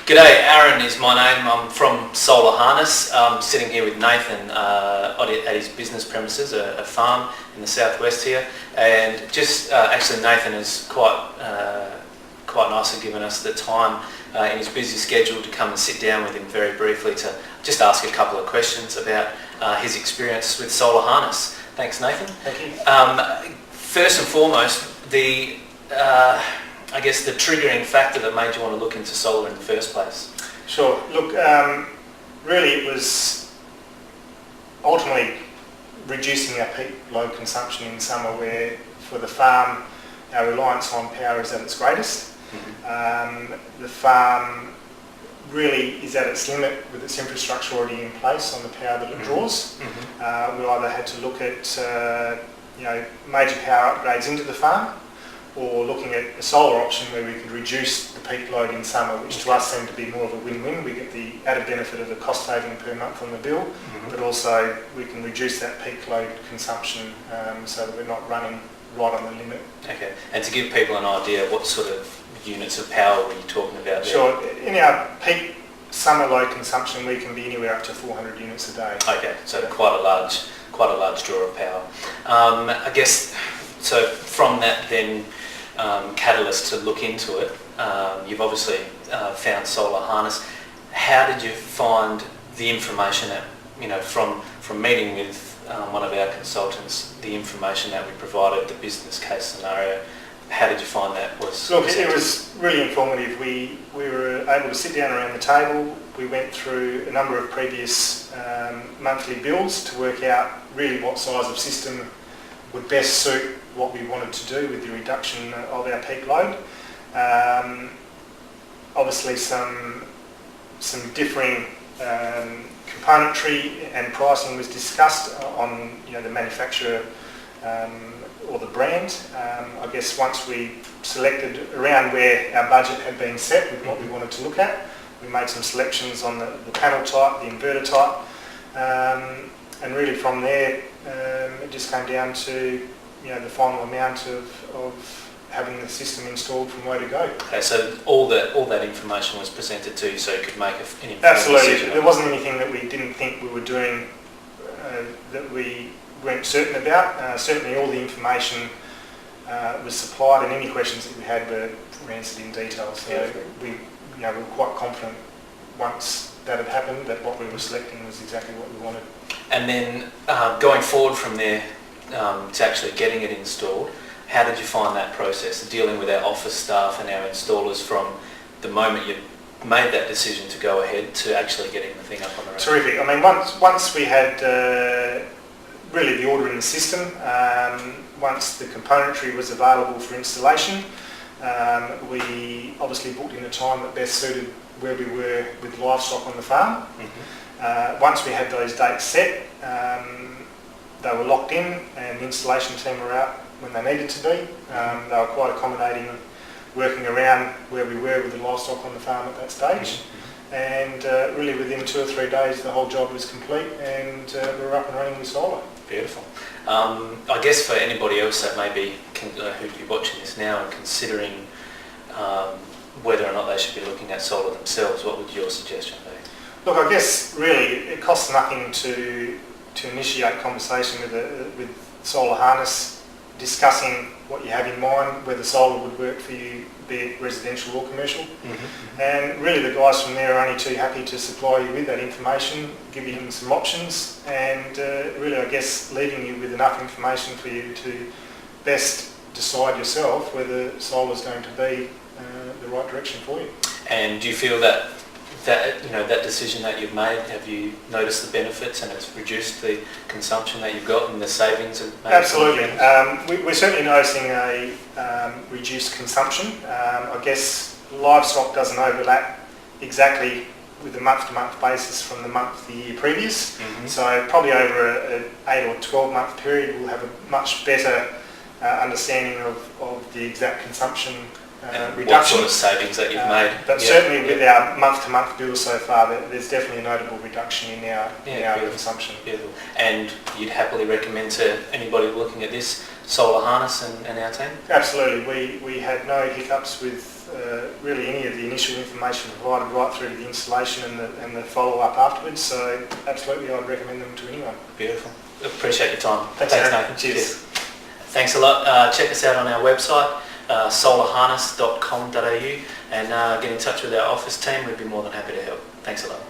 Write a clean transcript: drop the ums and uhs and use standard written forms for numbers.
G'day, Aaron is my name. I'm from Solar Harness. I'm sitting here with Nathan at his business premises, a farm in the southwest here. And just actually Nathan has quite nicely given us the time in his busy schedule to come and sit down with him very briefly to just ask a couple of questions about his experience with Solar Harness. Thanks, Nathan. Thank you. First and foremost, I guess the triggering factor that made you want to look into solar in the first place. Sure. Look, really it was ultimately reducing our peak load consumption in summer, where for the farm our reliance on power is at its greatest. The farm really is at its limit with its infrastructure already in place on the power that it draws. We either had to look at major power upgrades into the farm, or looking at a solar option where we could reduce the peak load in summer, which to us seemed to be more of a win-win. We get the added benefit of the cost saving per month on the bill, but also we can reduce that peak load consumption so that we're not running right on the limit. Okay, and to give people an idea, what sort of units of power were you talking about there? Sure, in our peak summer load consumption we can be anywhere up to 400 units a day. Okay, so quite a large draw of power. I guess, so from that then, catalyst to look into it, you've obviously found Solar Harness. How did you find the information that, from meeting with one of our consultants, the information that we provided, the business case scenario, how did you find that was? Look, it was really informative. We were able to sit down around the table. We went through a number of previous monthly bills to work out really what size of system would best suit what we wanted to do with the reduction of our peak load. Obviously some differing componentry and pricing was discussed on the manufacturer or the brand. I guess once we selected around where our budget had been set with what we wanted to look at, we made some selections on the panel type, the inverter type, and really from there it just came down to the final amount of having the system installed from where to go. Okay, so all that information was presented to you so you could make an informed Absolutely. decision. There wasn't anything that we didn't think we were doing that we weren't certain about. Certainly all the information was supplied, and any questions that we had were answered in detail. So we were quite confident once that had happened that what we were selecting was exactly what we wanted. And then going forward from there to actually getting it installed, how did you find that process, dealing with our office staff and our installers from the moment you made that decision to go ahead to actually getting the thing up on the road? Terrific. I mean, once we had really the order in the system, once the componentry was available for installation, we obviously booked in a time that best suited where we were with livestock on the farm. Once we had those dates set, they were locked in and the installation team were out when they needed to be. They were quite accommodating, working around where we were with the livestock on the farm at that stage. And really within 2 or 3 days the whole job was complete and we were up and running with solar. Beautiful. I guess for anybody else that may be who'd be watching this now and considering whether or not they should be looking at solar themselves, what would your suggestion be? Look, I guess really it costs nothing to initiate conversation with Solar Harness, discussing what you have in mind, whether solar would work for you, be it residential or commercial. And really the guys from there are only too happy to supply you with that information, give you some options, and really I guess leaving you with enough information for you to best decide yourself whether solar is going to be the right direction for you. And do you feel that that decision that you've made, have you noticed the benefits and it's reduced the consumption that you've got and the savings? Absolutely. We're certainly noticing a reduced consumption. I guess livestock doesn't overlap exactly with a month-to-month basis from the month the year previous. So probably over an 8 or 12-month period we'll have a much better understanding of the exact consumption reduction. What sort of savings that you've made? But certainly with our month-to-month bills so far, there's definitely a notable reduction in our consumption. Beautiful. And you'd happily recommend to anybody looking at this Solar Harness and our team? Absolutely. We had no hiccups with really any of the initial information provided right through to the installation and the follow-up afterwards, so absolutely I'd recommend them to anyone. Beautiful. Appreciate your time. Thanks Nathan. Cheers. Thanks a lot. Check us out on our website, solarharness.com.au, and get in touch with our office team. We'd be more than happy to help. Thanks a lot.